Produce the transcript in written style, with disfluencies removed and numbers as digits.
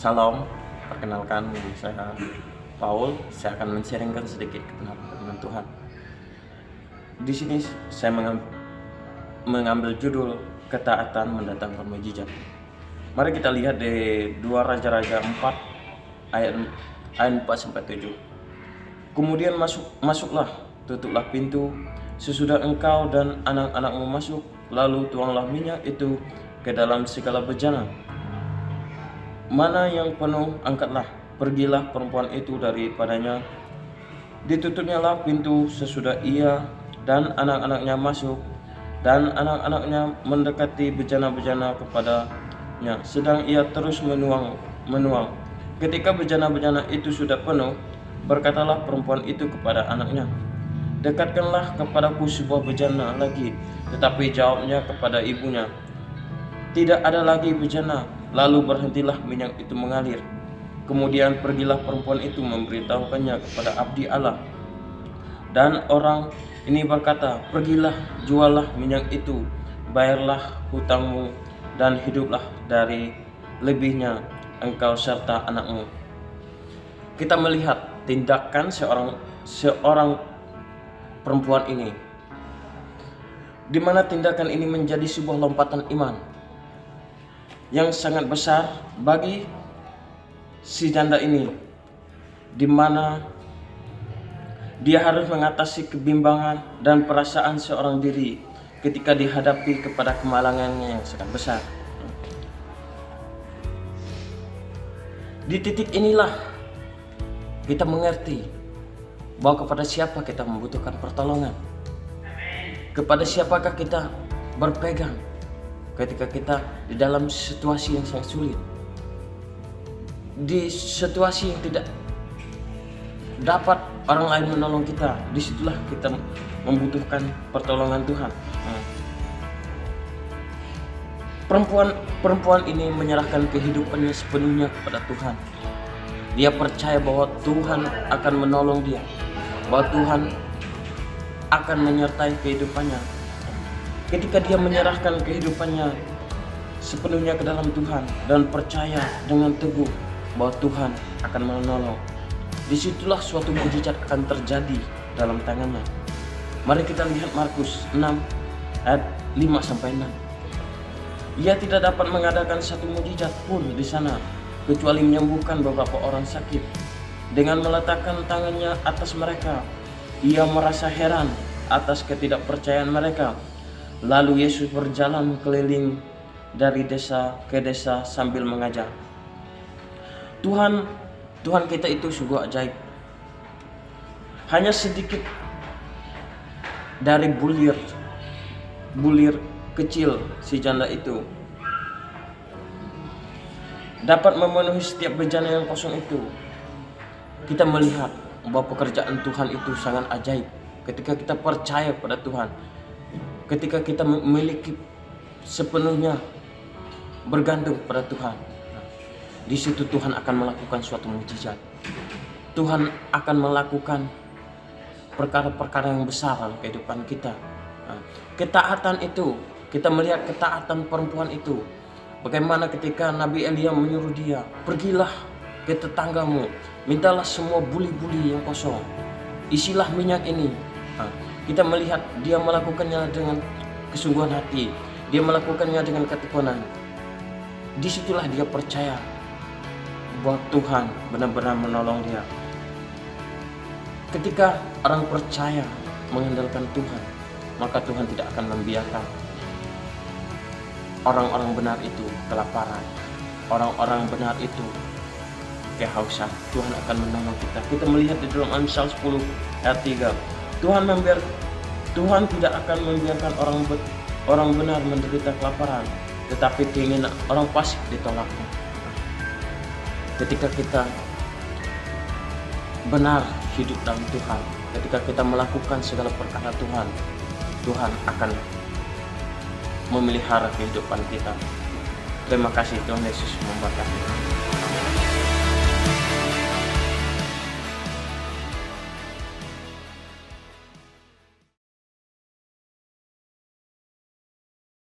Salam, perkenalkan saya Paul. Saya akan men-sharingkan sedikit kebenaran firman Tuhan. Di sini saya mengambil judul ketaatan mendatangkan mujizat. Mari kita lihat di 2 Raja-Raja 4 ayat 4 sampai 7. Kemudian masuklah, tutuplah pintu sesudah engkau dan anak-anakmu masuk, lalu tuanglah minyak itu ke dalam segala bejana. Mana yang penuh, angkatlah. Pergilah perempuan itu daripadanya. Ditutupnyalah pintu sesudah ia dan anak-anaknya masuk, dan anak-anaknya mendekati bejana-bejana kepadanya, sedang ia terus menuang. Ketika bejana-bejana itu sudah penuh, berkatalah perempuan itu kepada anaknya, dekatkanlah kepadaku sebuah bejana lagi. Tetapi jawabnya kepada ibunya, tidak ada lagi bejana. Lalu berhentilah minyak itu mengalir. Kemudian pergilah perempuan itu memberitahukannya kepada abdi Allah. Dan orang ini berkata, pergilah, juallah minyak itu, bayarlah hutangmu, dan hiduplah dari lebihnya engkau serta anakmu. Kita melihat tindakan seorang perempuan ini, di mana tindakan ini menjadi sebuah lompatan iman yang sangat besar bagi si janda ini, di mana dia harus mengatasi kebimbangan dan perasaan seorang diri ketika dihadapi kepada kemalangannya yang sangat besar. Di titik inilah kita mengerti bahwa kepada siapa kita membutuhkan pertolongan, kepada siapakah kita berpegang ketika kita di dalam situasi yang sangat sulit, di situasi yang tidak dapat orang lain menolong kita. Disitulah kita membutuhkan pertolongan Tuhan. Perempuan ini menyerahkan kehidupannya sepenuhnya kepada Tuhan. Dia percaya bahwa Tuhan akan menolong dia, bahwa Tuhan akan menyertai kehidupannya. Ketika dia menyerahkan kehidupannya sepenuhnya ke dalam Tuhan dan percaya dengan teguh bahwa Tuhan akan menolong, disitulah suatu mujizat akan terjadi dalam tangannya. Mari kita lihat Markus 6 ayat 5-6. Ia tidak dapat mengadakan satu mujizat pun di sana, kecuali menyembuhkan beberapa orang sakit. Dengan meletakkan tangannya atas mereka, ia merasa heran atas ketidakpercayaan mereka. Lalu Yesus berjalan keliling dari desa ke desa sambil mengajar. Tuhan kita itu sungguh ajaib. Hanya sedikit dari bulir kecil si janda itu dapat memenuhi setiap bejana yang kosong itu. Kita melihat bahwa pekerjaan Tuhan itu sangat ajaib ketika kita percaya pada Tuhan, ketika kita memiliki sepenuhnya bergantung pada Tuhan. Di situ Tuhan akan melakukan suatu mujizat. Tuhan akan melakukan perkara-perkara yang besar dalam kehidupan kita. Ketaatan itu, kita melihat ketaatan perempuan itu. Bagaimana ketika Nabi Elia menyuruh dia, pergilah ke tetanggamu, mintalah semua buli-buli yang kosong, isilah minyak ini. Kita melihat dia melakukannya dengan kesungguhan hati, dia melakukannya dengan ketekunan. Disitulah dia percaya bahwa Tuhan benar-benar menolong dia. Ketika orang percaya mengandalkan Tuhan, maka Tuhan tidak akan membiarkan orang-orang benar itu kelaparan, orang-orang benar itu kehausan. Tuhan akan menolong kita. Kita melihat di dalam Amsal 10 ayat 3, Tuhan tidak akan membiarkan orang benar menderita kelaparan, tetapi keinginan orang fasik ditolaknya. Ketika kita benar hidup dalam Tuhan, ketika kita melakukan segala perkara Tuhan, Tuhan akan memelihara kehidupan kita. Terima kasih, Tuhan Yesus memberkati.